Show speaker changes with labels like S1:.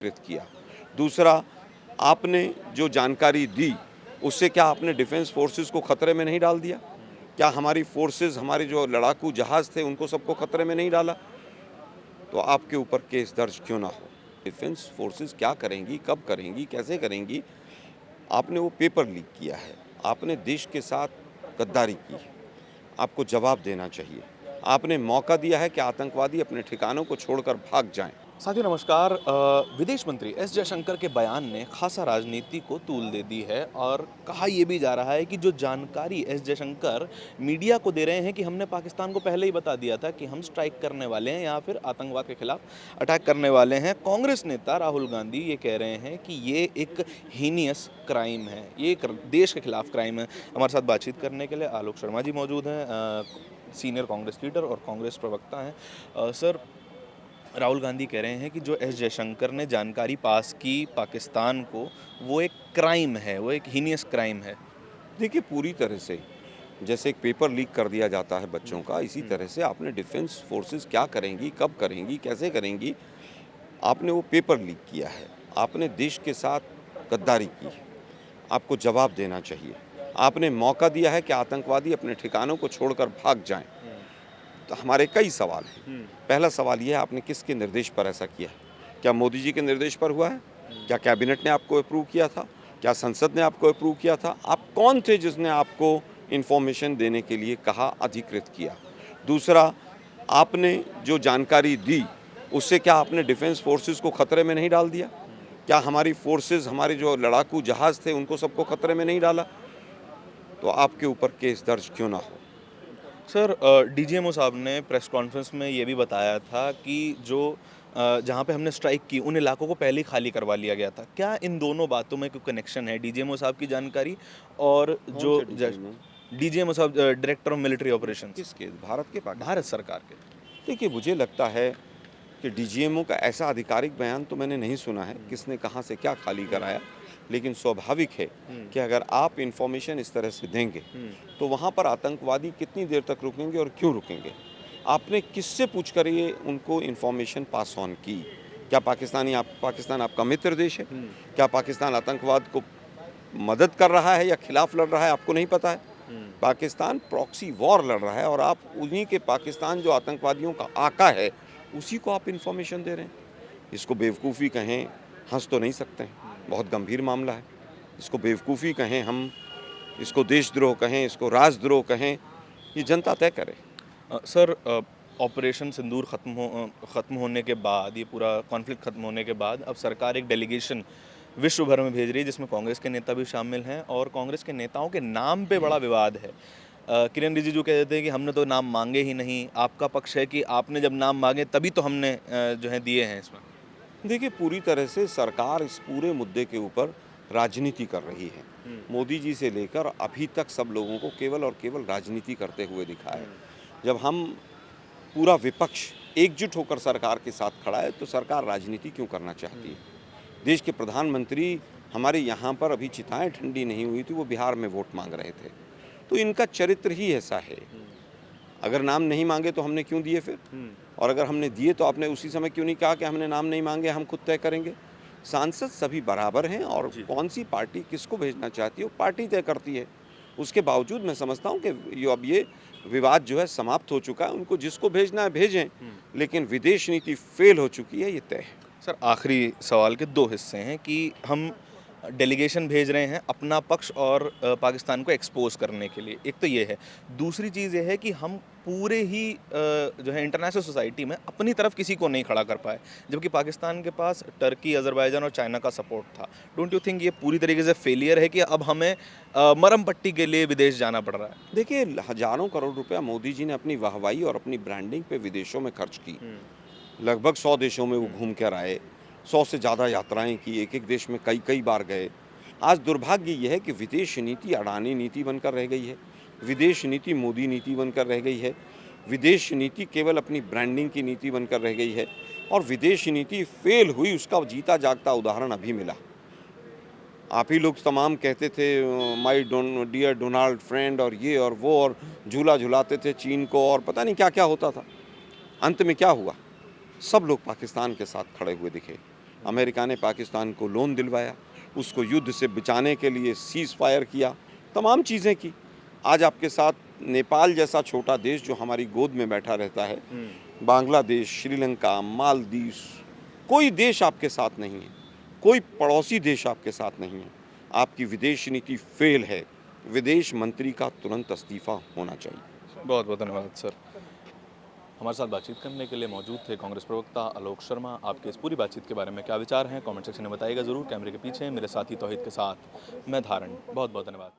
S1: कृत किया। दूसरा, आपने जो जानकारी दी, उससे क्या आपने डिफेंस फोर्सेस को खतरे में नहीं डाल दिया? क्या हमारी फोर्सेस, हमारे जो लड़ाकू जहाज़ थे, उनको सबको खतरे में नहीं डाला? तो आपके ऊपर केस दर्ज क्यों ना हो? डिफेंस फोर्सेस क्या करेंगी, कब करेंगी, कैसे करेंगी? आपने वो पेपर लीक किया है, आपने देश के साथ गद्दारी की है, आपको जवाब देना चाहिए। आपने मौका दिया है कि आतंकवादी अपने ठिकानों को छोड़कर भाग जाएँ।
S2: साथियों नमस्कार। विदेश मंत्री एस जयशंकर के बयान ने खासा राजनीति को तूल दे दी है और कहा यह भी जा रहा है कि जो जानकारी एस जयशंकर मीडिया को दे रहे हैं कि हमने पाकिस्तान को पहले ही बता दिया था कि हम स्ट्राइक करने वाले हैं या फिर आतंकवाद के खिलाफ अटैक करने वाले हैं। कांग्रेस नेता राहुल गांधी ये कह रहे हैं कि ये एक हीनियस क्राइम है, ये एक देश के खिलाफ क्राइम है। हमारे साथ बातचीत करने के लिए आलोक शर्मा जी मौजूद हैं, सीनियर कांग्रेस लीडर और कांग्रेस प्रवक्ता हैं। सर, राहुल गांधी कह रहे हैं कि जो एस जयशंकर ने जानकारी पास की पाकिस्तान को, वो एक क्राइम है, वो एक हीनियस क्राइम है।
S1: देखिए, पूरी तरह से जैसे एक पेपर लीक कर दिया जाता है बच्चों का, इसी तरह से आपने डिफेंस फोर्सेस क्या करेंगी, कब करेंगी, कैसे करेंगी, आपने वो पेपर लीक किया है। आपने देश के साथ गद्दारी की है, आपको जवाब देना चाहिए। आपने मौका दिया है कि आतंकवादी अपने ठिकानों को छोड़कर भाग जाएं। तो हमारे कई सवाल हैं। पहला सवाल ये है, आपने किसके निर्देश पर ऐसा किया है? क्या मोदी जी के निर्देश पर हुआ है? क्या कैबिनेट ने आपको अप्रूव किया था? क्या संसद ने आपको अप्रूव किया था? आप कौन थे जिसने आपको इन्फॉर्मेशन देने के लिए कहा, अधिकृत किया? दूसरा, आपने जो जानकारी दी, उससे क्या आपने डिफेंस फोर्सेस को खतरे में नहीं डाल दिया? क्या हमारी फोर्सेस, हमारे जो लड़ाकू जहाज़ थे, उनको सबको खतरे में नहीं डाला? तो आपके ऊपर केस दर्ज क्यों ना हो?
S2: सर, डीजीएमओ साहब ने प्रेस कॉन्फ्रेंस में ये भी बताया था कि जो जहाँ पे हमने स्ट्राइक की उन इलाकों को पहले ही खाली करवा लिया गया था। क्या इन दोनों बातों में कोई कनेक्शन है, डीजीएमओ साहब की जानकारी और
S1: कौन
S2: जो
S1: से डीजीएमओ?
S2: डीजीएमओ साहब डायरेक्टर ऑफ मिलिट्री ऑपरेशंस,
S1: किसके? भारत के,
S2: भारत
S1: पाकिस्तान के?
S2: सरकार के?
S1: देखिए, मुझे लगता है कि डीजीएमओ का ऐसा आधिकारिक बयान तो मैंने नहीं सुना है, किसने कहाँ से क्या खाली कराया। लेकिन स्वाभाविक है कि अगर आप इन्फॉर्मेशन इस तरह से देंगे, तो वहाँ पर आतंकवादी कितनी देर तक रुकेंगे और क्यों रुकेंगे? आपने किससे पूछ कर ये उनको इन्फॉर्मेशन पास ऑन की? क्या पाकिस्तान आपका मित्र देश है? क्या पाकिस्तान आतंकवाद को मदद कर रहा है या खिलाफ लड़ रहा है, आपको नहीं पता है? पाकिस्तान प्रॉक्सी वॉर लड़ रहा है और आप उन्हीं के, पाकिस्तान जो आतंकवादियों का आका है, उसी को आप इन्फॉर्मेशन दे रहे हैं। इसको बेवकूफ़ी कहें, हंस तो नहीं सकते हैं, बहुत गंभीर मामला है। इसको बेवकूफ़ी कहें हम, इसको देशद्रोह कहें, इसको राजद्रोह कहें, ये जनता तय करे।
S2: सर, ऑपरेशन सिंदूर ख़त्म होने के बाद, ये पूरा कॉन्फ्लिक्ट ख़त्म होने के बाद अब सरकार एक डेलीगेशन विश्व भर में भेज रही है जिसमें कांग्रेस के नेता भी शामिल हैं और कांग्रेस के नेताओं के नाम पे बड़ा विवाद है। किरेन रिजिजू कह देते हैं कि हमने तो नाम मांगे ही नहीं। आपका पक्ष है कि आपने जब नाम मांगे तभी तो हमने जो है दिए हैं इसमें।
S1: देखिए, पूरी तरह से सरकार इस पूरे मुद्दे के ऊपर राजनीति कर रही है। मोदी जी से लेकर अभी तक सब लोगों को केवल और केवल राजनीति करते हुए दिखा है। जब हम पूरा विपक्ष एकजुट होकर सरकार के साथ खड़ा है, तो सरकार राजनीति क्यों करना चाहती है? देश के प्रधानमंत्री हमारे यहाँ पर अभी चिताएं ठंडी नहीं हुई थी, वो बिहार में वोट मांग रहे थे। तो इनका चरित्र ही ऐसा है। अगर नाम नहीं मांगे तो हमने क्यों दिए फिर? और अगर हमने दिए तो आपने उसी समय क्यों नहीं कहा कि हमने नाम नहीं मांगे, हम खुद तय करेंगे? सांसद सभी बराबर हैं और कौन सी पार्टी किसको भेजना चाहती है, वो पार्टी तय करती है। उसके बावजूद मैं समझता हूँ कि अब ये विवाद जो है समाप्त हो चुका है, उनको जिसको भेजना है भेजें, लेकिन विदेश नीति फेल हो चुकी है, ये तय है।
S2: सर, आखिरी सवाल के 2 हिस्से हैं कि हम डेलीगेशन भेज रहे हैं अपना पक्ष और पाकिस्तान को एक्सपोज़ करने के लिए, एक तो ये है। दूसरी चीज़ ये है कि हम पूरे ही जो है इंटरनेशनल सोसाइटी में अपनी तरफ किसी को नहीं खड़ा कर पाए, जबकि पाकिस्तान के पास टर्की, अज़रबैजान और चाइना का सपोर्ट था। डोंट यू थिंक ये पूरी तरीके से फेलियर है कि अब हमें मरहम पट्टी के लिए विदेश जाना पड़ रहा है?
S1: देखिए, हजारों करोड़ रुपया मोदी जी ने अपनी वाहवाही और अपनी ब्रांडिंग पे विदेशों में खर्च की। लगभग 100 देशों में वो घूम कर आए, 100 से ज़्यादा यात्राएं की, एक-एक देश में कई-कई बार गए। आज दुर्भाग्य ये है कि विदेश नीति अडानी नीति बनकर रह गई है, विदेश नीति मोदी नीति बनकर रह गई है, विदेश नीति केवल अपनी ब्रांडिंग की नीति बनकर रह गई है और विदेश नीति फेल हुई, उसका जीता जागता उदाहरण अभी मिला। आप ही लोग तमाम कहते थे माय डियर डोनाल्ड फ्रेंड और ये और वो, और झूला झुलाते थे चीन को और पता नहीं क्या-क्या होता था। अंत में क्या हुआ? सब लोग पाकिस्तान के साथ खड़े हुए दिखे। अमेरिका ने पाकिस्तान को लोन दिलवाया, उसको युद्ध से बचाने के लिए सीज़ फायर किया, तमाम चीज़ें की। आज आपके साथ नेपाल जैसा छोटा देश जो हमारी गोद में बैठा रहता है, बांग्लादेश, श्रीलंका, मालदीव्स, कोई देश आपके साथ नहीं है, कोई पड़ोसी देश आपके साथ नहीं है। आपकी विदेश नीति फेल है। विदेश मंत्री का तुरंत इस्तीफा होना चाहिए।
S2: बहुत बहुत धन्यवाद सर। हमारे साथ बातचीत करने के लिए मौजूद थे कांग्रेस प्रवक्ता आलोक शर्मा। आपके इस पूरी बातचीत के बारे में क्या विचार हैं कमेंट सेक्शन में बताइएगा ज़रूर। कैमरे के पीछे मेरे साथी तौहीद के साथ मैं धारण। बहुत बहुत धन्यवाद।